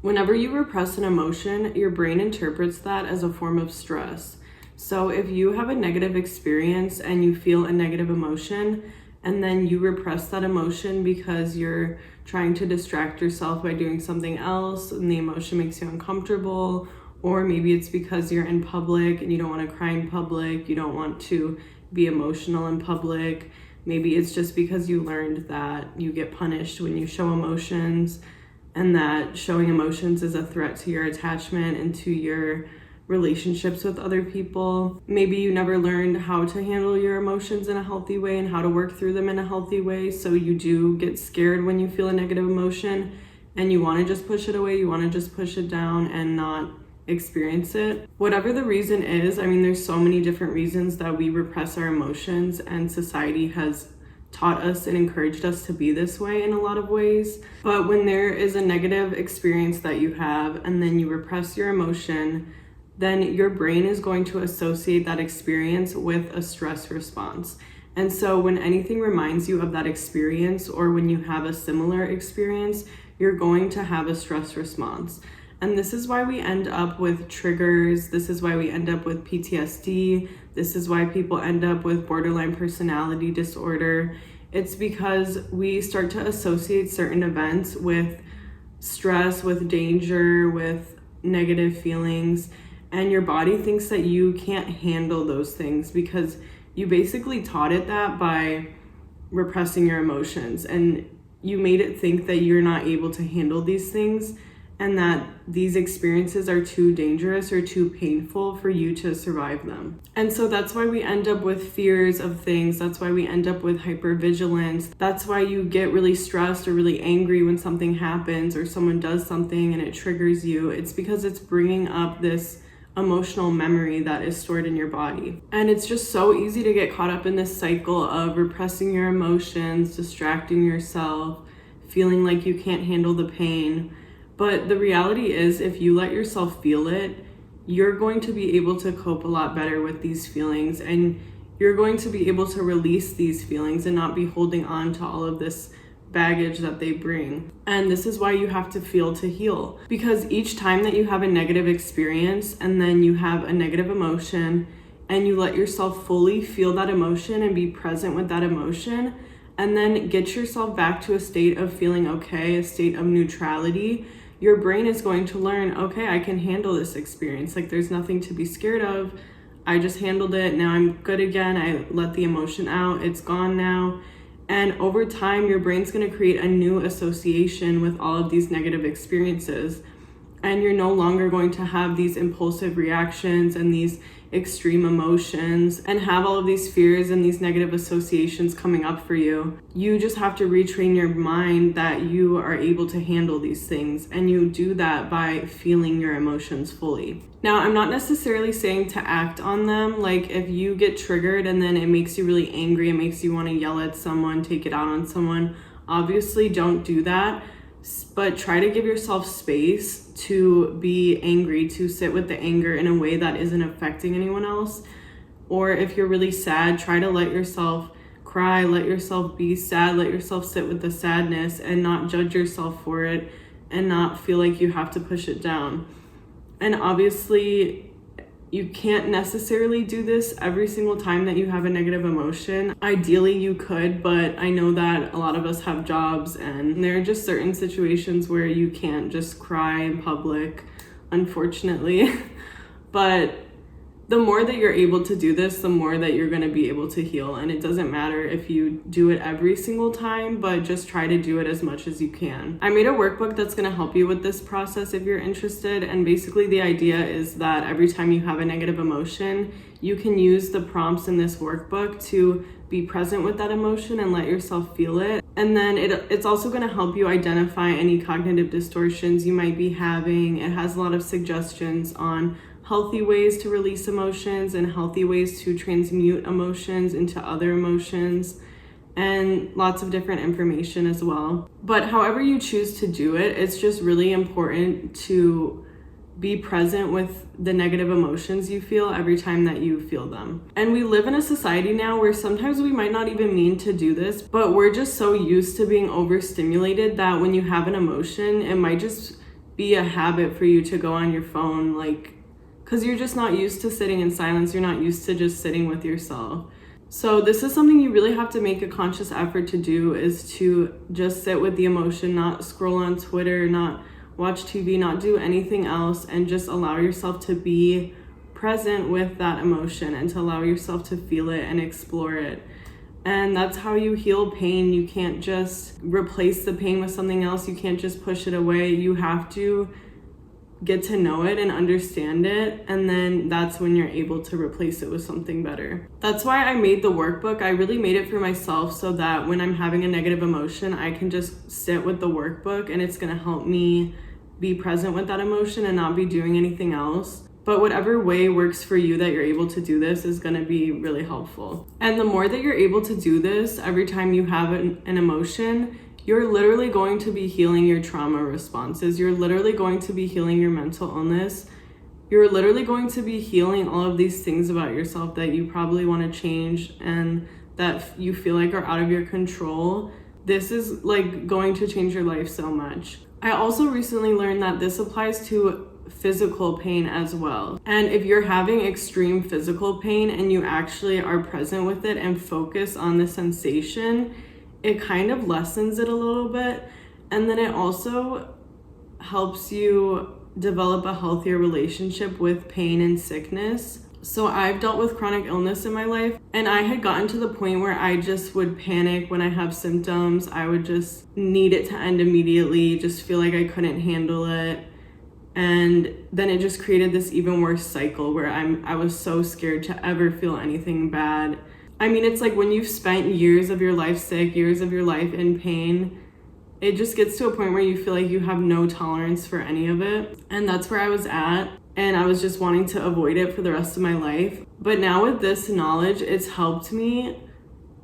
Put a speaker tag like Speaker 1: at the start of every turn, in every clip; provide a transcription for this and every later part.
Speaker 1: Whenever you repress an emotion, your brain interprets that as a form of stress. So if you have a negative experience and you feel a negative emotion, and then you repress that emotion because you're trying to distract yourself by doing something else and the emotion makes you uncomfortable, or maybe it's because you're in public and you don't want to cry in public, you don't want to be emotional in public. Maybe it's just because you learned that you get punished when you show emotions, and that showing emotions is a threat to your attachment and to your relationships with other people. Maybe you never learned how to handle your emotions in a healthy way and how to work through them in a healthy way, so you do get scared when you feel a negative emotion and you want to just push it away, you want to just push it down and not experience it. Whatever the reason is, I mean, there's so many different reasons that we repress our emotions, and society has taught us and encouraged us to be this way in a lot of ways. But when there is a negative experience that you have and then you repress your emotion, then your brain is going to associate that experience with a stress response. And so when anything reminds you of that experience, or when you have a similar experience, you're going to have a stress response. And this is why we end up with triggers. This is why we end up with PTSD. This is why people end up with borderline personality disorder. It's because we start to associate certain events with stress, with danger, with negative feelings. And your body thinks that you can't handle those things because you basically taught it that by repressing your emotions. And you made it think that you're not able to handle these things, and that these experiences are too dangerous or too painful for you to survive them. And so that's why we end up with fears of things. That's why we end up with hypervigilance. That's why you get really stressed or really angry when something happens or someone does something and it triggers you. It's because it's bringing up this emotional memory that is stored in your body. And it's just so easy to get caught up in this cycle of repressing your emotions, distracting yourself, feeling like you can't handle the pain. But the reality is, if you let yourself feel it, you're going to be able to cope a lot better with these feelings, and you're going to be able to release these feelings and not be holding on to all of this baggage that they bring. And this is why you have to feel to heal, because each time that you have a negative experience and then you have a negative emotion and you let yourself fully feel that emotion and be present with that emotion, and then get yourself back to a state of feeling okay, a state of neutrality, your brain is going to learn, okay, I can handle this experience. Like, there's nothing to be scared of. I just handled it. Now I'm good again. I let the emotion out. It's gone now. And over time, your brain's going to create a new association with all of these negative experiences. And you're no longer going to have these impulsive reactions and these extreme emotions and have all of these fears and these negative associations coming up for you. You just have to retrain your mind that you are able to handle these things, and you do that by feeling your emotions fully. Now, I'm not necessarily saying to act on them. Like, if you get triggered and then it makes you really angry, it makes you want to yell at someone, take it out on someone, obviously don't do that. But try to give yourself space to be angry, to sit with the anger in a way that isn't affecting anyone else. Or if you're really sad, try to let yourself cry, let yourself be sad, let yourself sit with the sadness and not judge yourself for it and not feel like you have to push it down. And obviously, you can't necessarily do this every single time that you have a negative emotion. Ideally, you could, but I know that a lot of us have jobs, and there are just certain situations where you can't just cry in public, unfortunately. But the more that you're able to do this, the more that you're going to be able to heal. And it doesn't matter if you do it every single time, but just try to do it as much as you can. I made a workbook that's going to help you with this process if you're interested. And basically the idea is that every time you have a negative emotion, you can use the prompts in this workbook to be present with that emotion and let yourself feel it. And then it's also going to help you identify any cognitive distortions you might be having. It has a lot of suggestions on healthy ways to release emotions and healthy ways to transmute emotions into other emotions, and lots of different information as well. But however you choose to do it, it's just really important to be present with the negative emotions you feel every time that you feel them. And we live in a society now where sometimes we might not even mean to do this, but we're just so used to being overstimulated that when you have an emotion, it might just be a habit for you to go on your phone, like, because you're just not used to sitting in silence. You're not used to just sitting with yourself. So this is something you really have to make a conscious effort to do, is to just sit with the emotion, not scroll on Twitter, not watch TV, not do anything else, and just allow yourself to be present with that emotion and to allow yourself to feel it and explore it. And that's how you heal pain. You can't just replace the pain with something else. You can't just push it away. You have to get to know it and understand it, and then that's when you're able to replace it with something better. That's why I made the workbook. I really made it for myself so that when I'm having a negative emotion, I can just sit with the workbook and it's gonna help me be present with that emotion and not be doing anything else. But whatever way works for you that you're able to do this is gonna be really helpful. And the more that you're able to do this every time you have an emotion, you're literally going to be healing your trauma responses. You're literally going to be healing your mental illness. You're literally going to be healing all of these things about yourself that you probably want to change and that you feel like are out of your control. This is like going to change your life so much. I also recently learned that this applies to physical pain as well. And if you're having extreme physical pain and you actually are present with it and focus on the sensation, it kind of lessens it a little bit, and then it also helps you develop a healthier relationship with pain and sickness. So I've dealt with chronic illness in my life, and I had gotten to the point where I just would panic when I have symptoms. I would just need it to end immediately, just feel like I couldn't handle it. And then it just created this even worse cycle where I was so scared to ever feel anything bad. I mean, it's like when you've spent years of your life sick, years of your life in pain, it just gets to a point where you feel like you have no tolerance for any of it. And that's where I was at. And I was just wanting to avoid it for the rest of my life. But now with this knowledge, it's helped me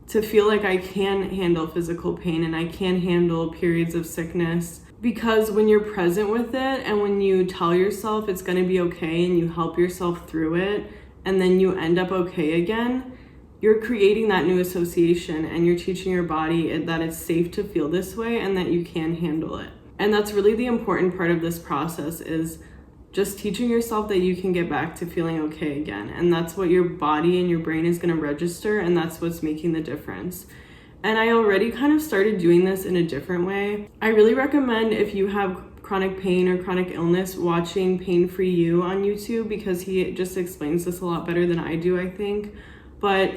Speaker 1: to feel like I can handle physical pain and I can handle periods of sickness. Because when you're present with it and when you tell yourself it's going to be okay and you help yourself through it and then you end up okay again, you're creating that new association and you're teaching your body that it's safe to feel this way and that you can handle it. And that's really the important part of this process, is just teaching yourself that you can get back to feeling okay again. And that's what your body and your brain is going to register, and that's what's making the difference. And I already kind of started doing this in a different way. I really recommend, if you have chronic pain or chronic illness, watching Pain Free You on YouTube, because he just explains this a lot better than I do, I think. But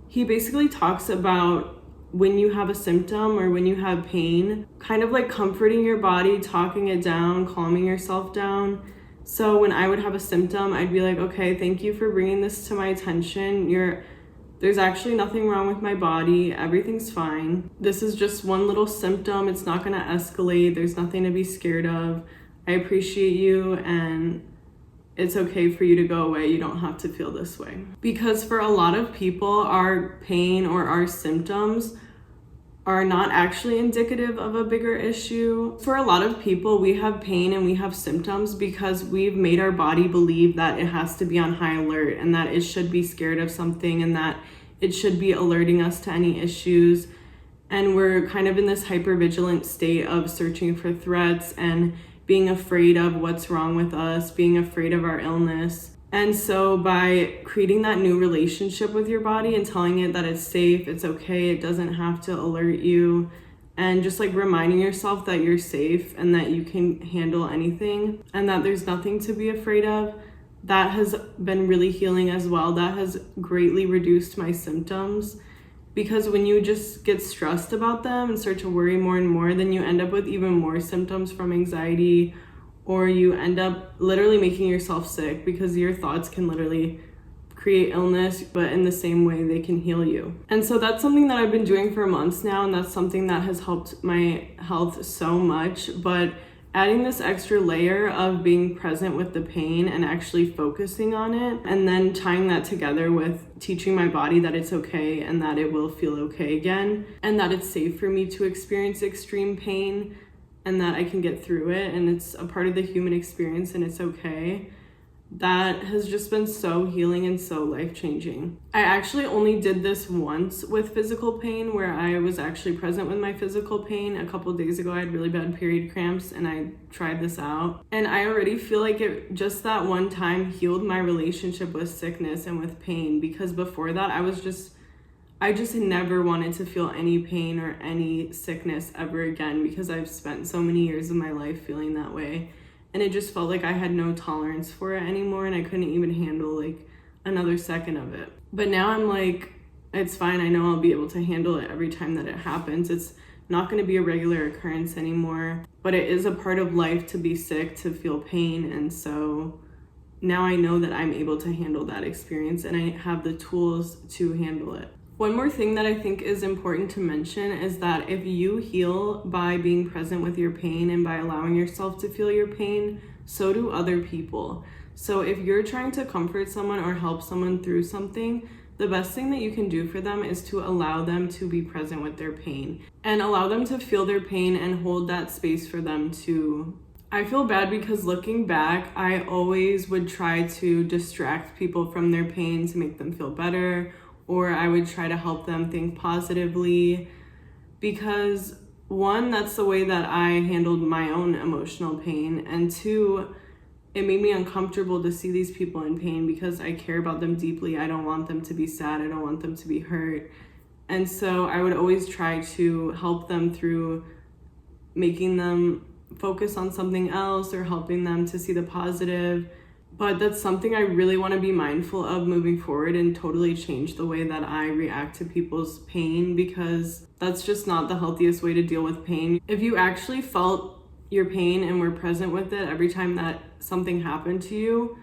Speaker 1: he basically talks about when you have a symptom or when you have pain, kind of like comforting your body, talking it down, calming yourself down. So when I would have a symptom, I'd be like, okay, thank you for bringing this to my attention. There's actually nothing wrong with my body. Everything's fine. This is just one little symptom. It's not gonna escalate. There's nothing to be scared of. I appreciate you, and it's okay for you to go away. You don't have to feel this way. Because for a lot of people, our pain or our symptoms are not actually indicative of a bigger issue. For a lot of people, we have pain and we have symptoms because we've made our body believe that it has to be on high alert and that it should be scared of something and that it should be alerting us to any issues. And we're kind of in this hypervigilant state of searching for threats and being afraid of what's wrong with us, being afraid of our illness. And so by creating that new relationship with your body and telling it that it's safe, it's okay, it doesn't have to alert you, and just like reminding yourself that you're safe and that you can handle anything and that there's nothing to be afraid of, that has been really healing as well. That has greatly reduced my symptoms. Because when you just get stressed about them and start to worry more and more, then you end up with even more symptoms from anxiety, or you end up literally making yourself sick, because your thoughts can literally create illness, but in the same way they can heal you. And so that's something that I've been doing for months now, and that's something that has helped my health so much. But adding this extra layer of being present with the pain and actually focusing on it, and then tying that together with teaching my body that it's okay and that it will feel okay again, and that it's safe for me to experience extreme pain and that I can get through it and it's a part of the human experience and it's okay. that has just been so healing and so life-changing. I actually only did this once with physical pain, where I was actually present with my physical pain. A couple days ago, I had really bad period cramps and I tried this out. And I already feel like it just that one time healed my relationship with sickness and with pain, because before that, I just never wanted to feel any pain or any sickness ever again, because I've spent so many years of my life feeling that way. And it just felt like I had no tolerance for it anymore, and I couldn't even handle like another second of it. But now I'm like, it's fine. I know I'll be able to handle it every time that it happens. It's not going to be a regular occurrence anymore, but it is a part of life to be sick, to feel pain. And so now I know that I'm able to handle that experience, and I have the tools to handle it. One more thing that I think is important to mention is that if you heal by being present with your pain and by allowing yourself to feel your pain, so do other people. So if you're trying to comfort someone or help someone through something, the best thing that you can do for them is to allow them to be present with their pain and allow them to feel their pain and hold that space for them too. I feel bad because looking back, I always would try to distract people from their pain to make them feel better, or I would try to help them think positively, because one, that's the way that I handled my own emotional pain, and two, it made me uncomfortable to see these people in pain because I care about them deeply. I don't want them to be sad. I don't want them to be hurt. And so I would always try to help them through making them focus on something else or helping them to see the positive. But that's something I really want to be mindful of moving forward and totally change the way that I react to people's pain, because that's just not the healthiest way to deal with pain. If you actually felt your pain and were present with it every time that something happened to you,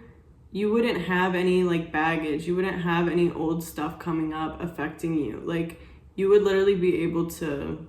Speaker 1: you wouldn't have any like baggage. You wouldn't have any old stuff coming up affecting you. Like, you would literally be able to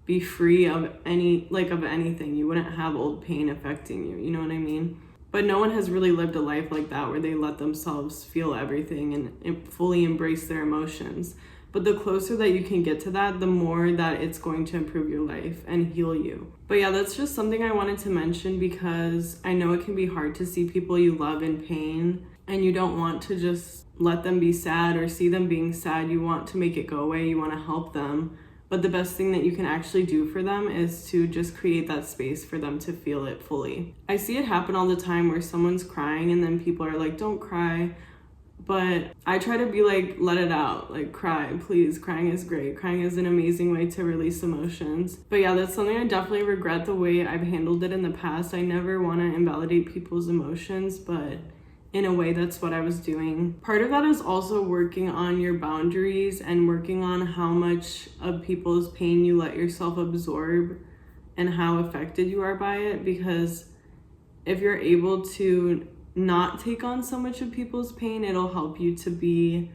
Speaker 1: be free of anything. You wouldn't have old pain affecting you. You know what I mean? But no one has really lived a life like that, where they let themselves feel everything and fully embrace their emotions. But the closer that you can get to that, the more that it's going to improve your life and heal you. But yeah, that's just something I wanted to mention, because I know it can be hard to see people you love in pain, and you don't want to just let them be sad or see them being sad. You want to make it go away. You want to help them. But the best thing that you can actually do for them is to just create that space for them to feel it fully. I see it happen all the time where someone's crying and then people are like, don't cry. But I try to be like, let it out, like cry, please. Crying is great. Crying is an amazing way to release emotions. But yeah, that's something I definitely regret the way I've handled it in the past. I never want to invalidate people's emotions, but in a way, that's what I was doing. Part of that is also working on your boundaries and working on how much of people's pain you let yourself absorb and how affected you are by it. Because if you're able to not take on so much of people's pain, it'll help you to be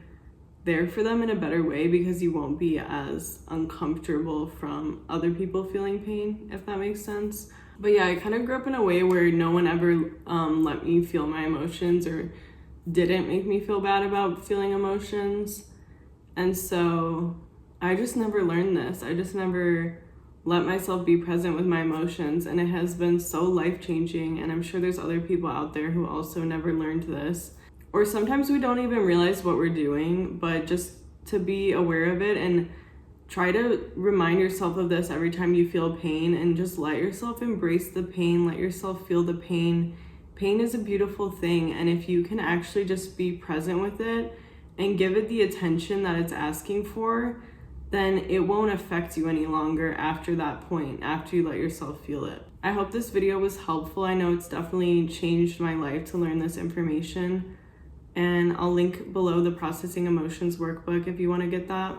Speaker 1: there for them in a better way, because you won't be as uncomfortable from other people feeling pain, if that makes sense. But yeah, I kind of grew up in a way where no one ever let me feel my emotions or didn't make me feel bad about feeling emotions. And so I just never learned this. I just never let myself be present with my emotions. And it has been so life-changing. And I'm sure there's other people out there who also never learned this. Or sometimes we don't even realize what we're doing, but just to be aware of it and try to remind yourself of this every time you feel pain, and just let yourself embrace the pain, let yourself feel the pain. Pain is a beautiful thing, and if you can actually just be present with it and give it the attention that it's asking for, then it won't affect you any longer after that point, after you let yourself feel it. I hope this video was helpful. I know it's definitely changed my life to learn this information, and I'll link below the Processing Emotions workbook if you want to get that.